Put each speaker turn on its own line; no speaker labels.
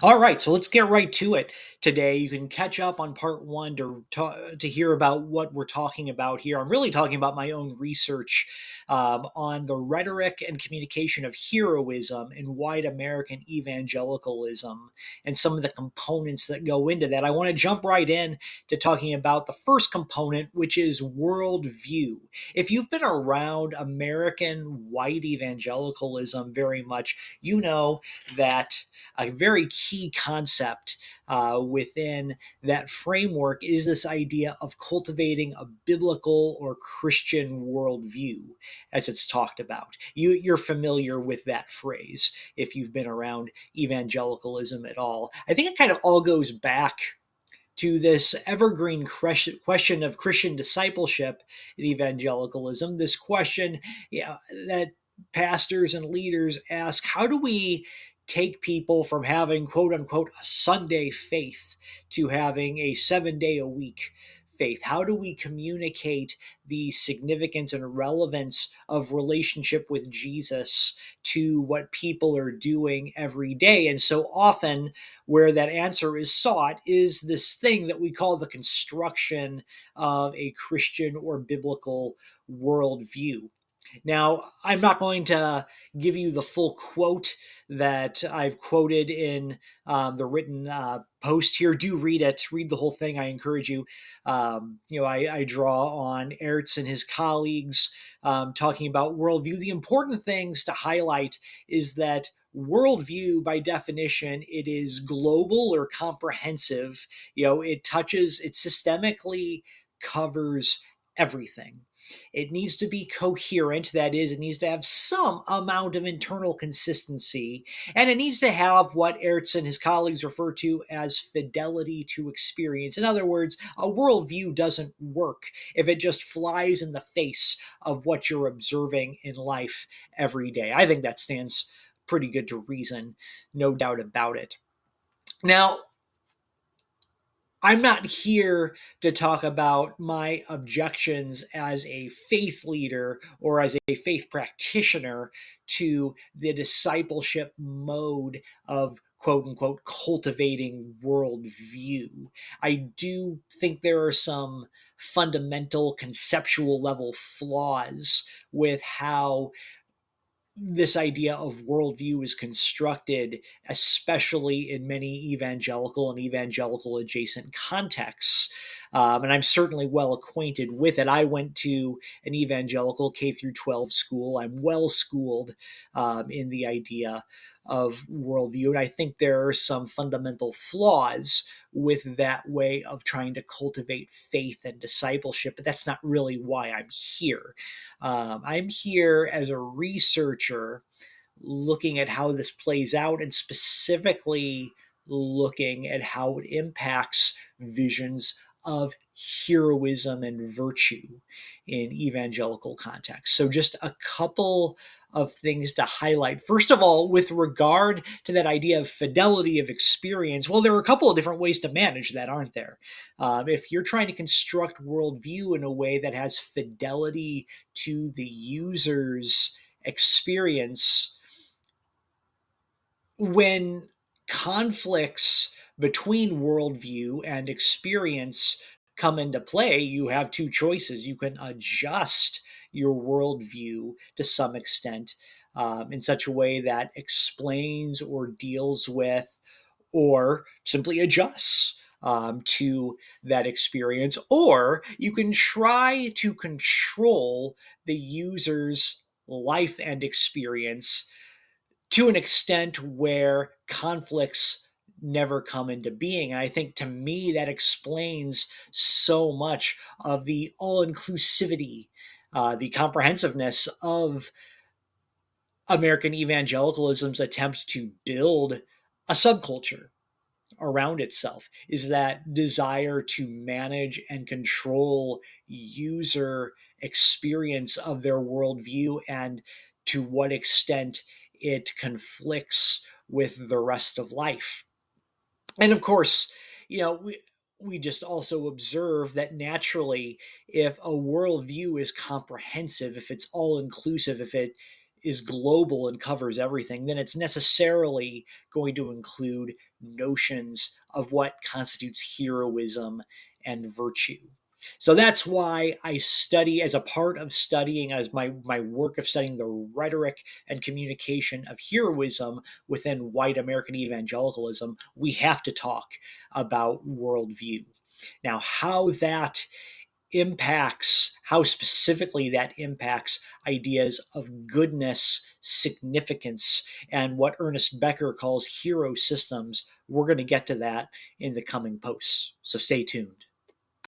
All right, so let's get right to it today. You can catch up on part one to hear about what we're talking about here. I'm really talking about my own research on the rhetoric and communication of heroism in white American evangelicalism and some of the components that go into that. I want to jump right in to talking about the first component, which is worldview. If you've been around American white evangelicalism very much, you know that a very key concept within that framework is this idea of cultivating a biblical or Christian worldview, as it's talked about. You're familiar with that phrase if you've been around evangelicalism at all. I think it kind of all goes back to this evergreen question of Christian discipleship in evangelicalism. This question, that pastors and leaders ask: how do we take people from having quote unquote a Sunday faith to having a 7 day a week faith? How do we communicate the significance and relevance of relationship with Jesus to what people are doing every day? And so often, where that answer is sought is this thing that we call the construction of a Christian or biblical worldview. Now, I'm not going to give you the full quote that I've quoted in the written post here. Do read it, read the whole thing. I encourage you. I draw on Ertz and his colleagues talking about worldview. The important things to highlight is that worldview, by definition, it is global or comprehensive. It systemically covers everything. It needs to be coherent. That is, it needs to have some amount of internal consistency, and it needs to have what Ertz and his colleagues refer to as fidelity to experience. In other words, a worldview doesn't work if it just flies in the face of what you're observing in life every day. I think that stands pretty good to reason, no doubt about it. Now, I'm not here to talk about my objections as a faith leader or as a faith practitioner to the discipleship mode of quote unquote cultivating worldview. I do think there are some fundamental conceptual level flaws with how this idea of worldview is constructed, especially in many evangelical and evangelical adjacent contexts. And I'm certainly well acquainted with it. I went to an evangelical K through 12 school. I'm well schooled in the idea of worldview. And I think there are some fundamental flaws with that way of trying to cultivate faith and discipleship, but that's not really why I'm here. I'm here as a researcher looking at how this plays out and specifically looking at how it impacts visions of heroism and virtue in evangelical context. So, just a couple of things to highlight. First of all, with regard to that idea of fidelity of experience, well, there are a couple of different ways to manage that, aren't there? If you're trying to construct worldview in a way that has fidelity to the user's experience, when conflicts between worldview and experience come into play, you have two choices. You can adjust your worldview to some extent in such a way that explains or deals with or simply adjusts to that experience, or you can try to control the user's life and experience to an extent where conflicts never come into being. And I think, to me, that explains so much of the all inclusivity, the comprehensiveness of American evangelicalism's attempt to build a subculture around itself, is that desire to manage and control user experience of their worldview and to what extent it conflicts with the rest of life. And of course, we just also observe that naturally, if a worldview is comprehensive, if it's all inclusive, if it is global and covers everything, then it's necessarily going to include notions of what constitutes heroism and virtue. So that's why I study, as a part of studying, as my work of studying the rhetoric and communication of heroism within white American evangelicalism, we have to talk about worldview. Now, how specifically that impacts ideas of goodness, significance, and what Ernest Becker calls hero systems, we're going to get to that in the coming posts. So stay tuned.